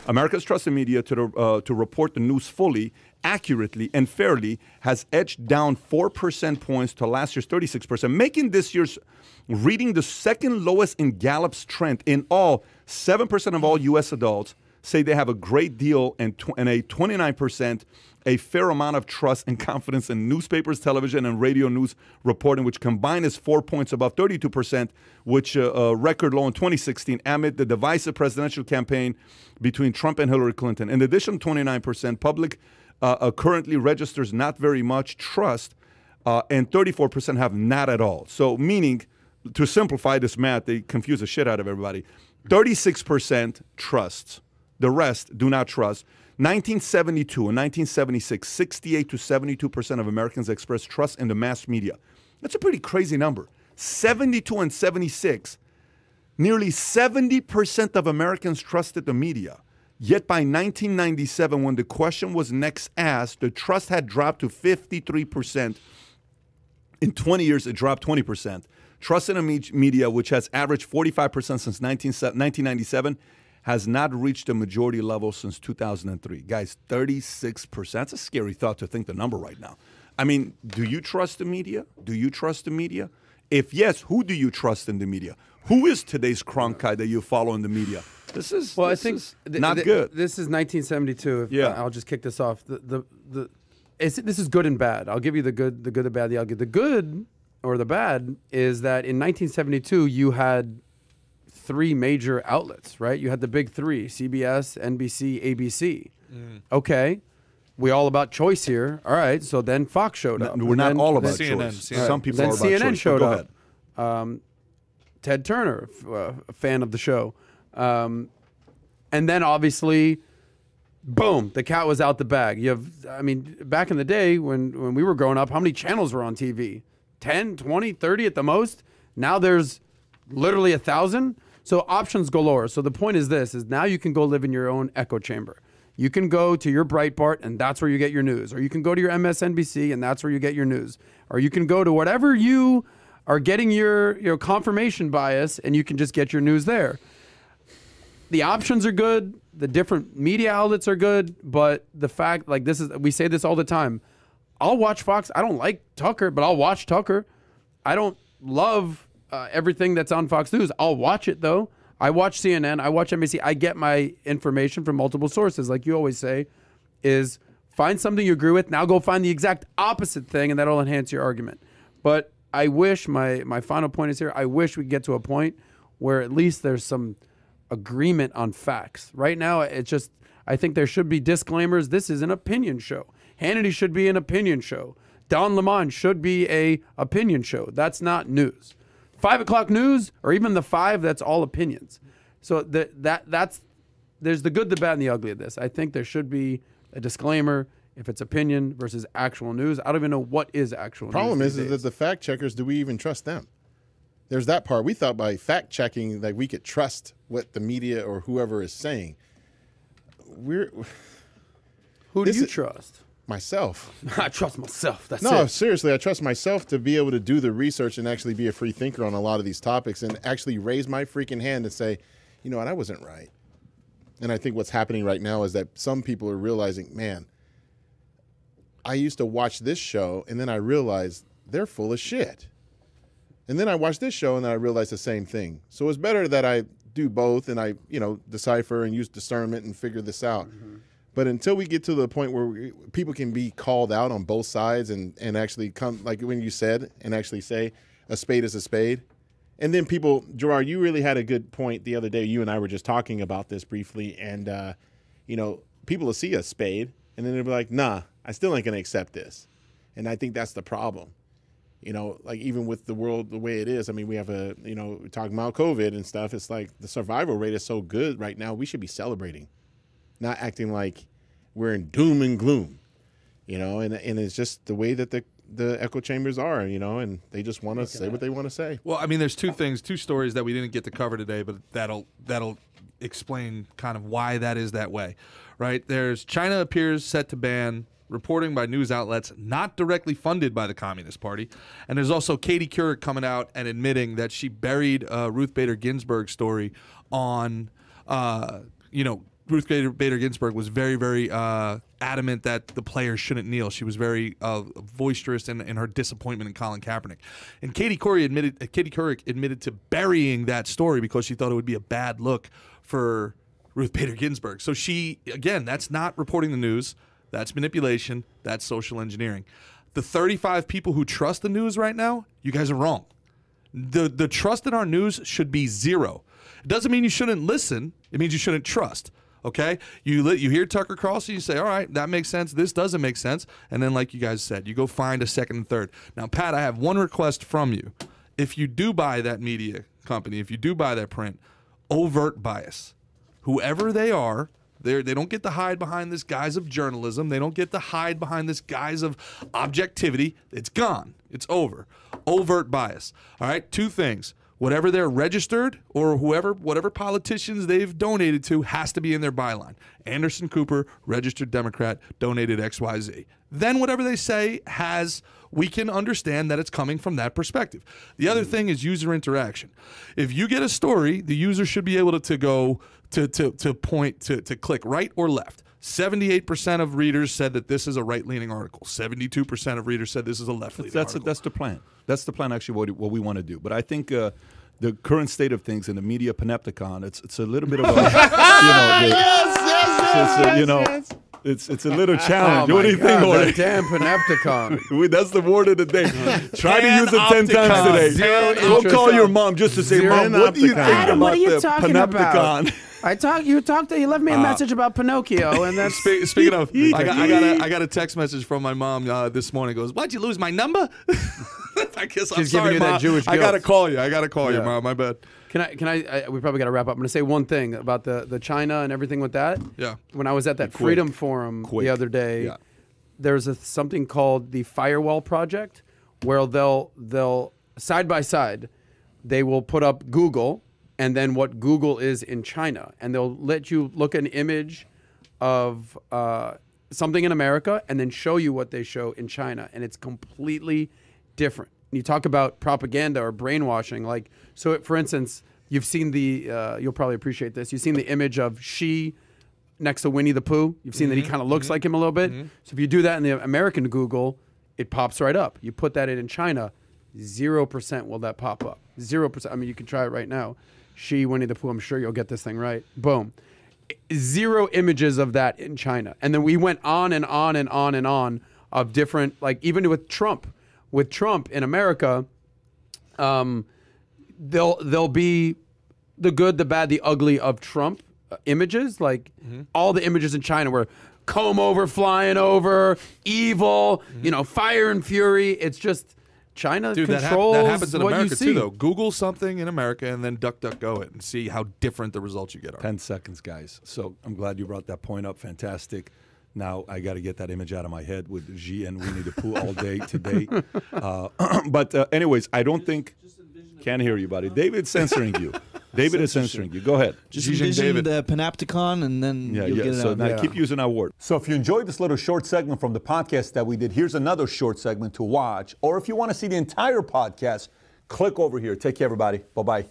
America's trust in media to report the news fully, accurately, and fairly has edged down 4 percentage points to last year's 36%, making this year's reading the second lowest in Gallup's trend. In all, 7% of all U.S. adults say they have a great deal and a 29% a fair amount of trust and confidence in newspapers, television, and radio news reporting, which combined is 4 points above 32%, which a record low in 2016 amid the divisive presidential campaign between Trump and Hillary Clinton. In addition, 29% public currently registers not very much trust, and 34% have not at all. So meaning, to simplify this math, they confuse the shit out of everybody. 36% trusts. The rest do not trust. 1972 and 1976, 68 to 72% of Americans expressed trust in the mass media. That's a pretty crazy number. 72 and 76, nearly 70% of Americans trusted the media. Yet by 1997, when the question was next asked, the trust had dropped to 53%. In 20 years, it dropped 20%. Trust in the media, which has averaged 45% since 1997, has not reached a majority level since 2003. Guys, 36%. That's a scary thought to think the number right now. I mean, do you trust the media? Do you trust the media? If yes, who do you trust in the media? Who is today's Cronkite that you follow in the media? This is well, I think not good. This is 1972. Yeah. I'll just kick this off. This is good and bad. I'll give you the good, the bad, the ugly. The good or the bad is that in 1972 you had 3 major outlets, right? You had the big 3, CBS, NBC, ABC. Okay. We all about choice here. All right. So then Fox showed up. We're not all about CNN, choice. CNN. Some people then are about CNN choice. showed Go up. Ted Turner, a fan of the show. And then obviously, boom, the cat was out the bag. You have, I mean, back in the day when we were growing up, how many channels were on TV? 10, 20, 30 at the most? Now there's literally 1,000. So options galore. So the point is this, is now you can go live in your own echo chamber. You can go to your Breitbart and that's where you get your news. Or you can go to your MSNBC and that's where you get your news. Or you can go to whatever you are getting your confirmation bias and you can just get your news there. The options are good. The different media outlets are good. But the fact, like this is, we say this all the time. I'll watch Fox. I don't like Tucker, but I'll watch Tucker. I don't love everything that's on Fox News. I'll watch it though. I watch CNN. I watch NBC. I get my information from multiple sources. Like you always say, is find something you agree with. Now go find the exact opposite thing, and that'll enhance your argument. But I wish my final point is here. I wish we get to a point where at least there's some agreement on facts. Right now, it's just I think there should be disclaimers. This is an opinion show. Hannity should be an opinion show. Don Lemon should be a opinion show. That's not news. 5 o'clock news, or even the 5, that's all opinions. So that's there's the good, the bad, and the ugly of this. I think there should be a disclaimer if it's opinion versus actual news. I don't even know what is actual news. Problem is that the fact checkers, do we even trust them? There's that part. We thought by fact checking that we could trust what the media or whoever is saying. Who do you trust? Myself. I trust myself. That's no, it. seriously, I trust myself to be able to do the research and actually be a free thinker on a lot of these topics and actually raise my freaking hand and say, you know what, I wasn't right. And I think what's happening right now is that some people are realizing, man, I used to watch this show and then I realized they're full of shit. And then I watched this show and then I realized the same thing. So it's better that I do both and I, decipher and use discernment and figure this out. Mm-hmm. But until we get to the point where people can be called out on both sides and actually come, like when you said, and actually say a spade is a spade. And then people, Gerard, you really had a good point the other day. You and I were just talking about this briefly. And, people will see a spade and then they'll be like, nah, I still ain't going to accept this. And I think that's the problem. Like even with the world the way it is, I mean, we have we're talking about COVID and stuff. It's like the survival rate is so good right now. We should be celebrating. Not acting like we're in doom and gloom, and it's just the way that the echo chambers are, and they just want to say what they want to say. Well, I mean, there's two stories that we didn't get to cover today, but that'll explain kind of why that is that way, right? There's China appears set to ban reporting by news outlets not directly funded by the Communist Party, and there's also Katie Couric coming out and admitting that she buried Ruth Bader Ginsburg's story on, Ruth Bader Ginsburg was very, very adamant that the players shouldn't kneel. She was very boisterous in her disappointment in Colin Kaepernick. And Katie Couric admitted to burying that story because she thought it would be a bad look for Ruth Bader Ginsburg. So she, again, that's not reporting the news. That's manipulation. That's social engineering. The 35 people who trust the news right now, you guys are wrong. The trust in our news should be 0. It doesn't mean you shouldn't listen. It means you shouldn't trust. Okay? You hear Tucker Carlson, you say, all right, that makes sense. This doesn't make sense. And then, like you guys said, you go find a second and third. Now, Pat, I have one request from you. If you do buy that media company, if you do buy that print, overt bias. Whoever they are, they don't get to hide behind this guise of journalism. They don't get to hide behind this guise of objectivity. It's gone. It's over. Overt bias. All right? 2 things. Whatever they're registered or whatever politicians they've donated to has to be in their byline. Anderson Cooper, registered Democrat, donated XYZ. Then whatever they say we can understand that it's coming from that perspective. The other thing is user interaction. If you get a story, the user should be able to go to point to click right or left. 78% of readers said that this is a right-leaning article. 72% of readers said this is a left-leaning article. That's the plan. That's the plan, actually, what we want to do. But I think the current state of things in the media panopticon, it's a little bit of a, it's a little challenge. Oh What do you think, Jorge? Damn panopticon. That's the word of the day. Try to use it 10 times today. Go call your mom just to say, Mom, what do you think Adam, what about are you the talking about? panopticon? You left me a message about Pinocchio, and that's Speaking of, I got a text message from my mom this morning. Goes, why'd you lose my number? I guess I'm She's sorry, giving you Mom. that Jewish I guilt. gotta call you, Mom. My bad. Can I we probably got to wrap up. I'm going to say one thing about the China and everything with that. Yeah. When I was at that Freedom Forum the other day, there's something called the Firewall Project, where they'll side by side, they will put up Google and then what Google is in China, and they'll let you look at an image of something in America and then show you what they show in China, and it's completely different. You talk about propaganda or brainwashing, like, so for instance, you've seen you'll probably appreciate this, you've seen the image of Xi next to Winnie the Pooh. You've seen that he kind of looks like him a little bit. So if you do that in the American Google, it pops right up. You put that in China, 0% will that pop up. 0%. I mean, you can try it right now. Xi, Winnie the Pooh, I'm sure you'll get this thing right. Boom. 0 images of that in China. And then we went on and on and on and on of different, like even with Trump. With Trump in America, there'll be the good, the bad, the ugly of Trump images. Like all the images in China were comb over, flying over, evil, fire and fury. It's just China controls that happens in what America you see. too, though. Google something in America and then DuckDuckGo it and see how different the results you get are. 10 seconds, guys. So I'm glad you brought that point up. Fantastic. Now I got to get that image out of my head with Xi and Winnie the Pooh all day today. But anyways, I don't think... Can't hear you, buddy. David's censoring you. David is censoring you. Go ahead. Just envision the panopticon, and then you'll get it so out. now keep using our word. So if you enjoyed this little short segment from the podcast that we did, here's another short segment to watch. Or if you want to see the entire podcast, click over here. Take care, everybody. Bye-bye.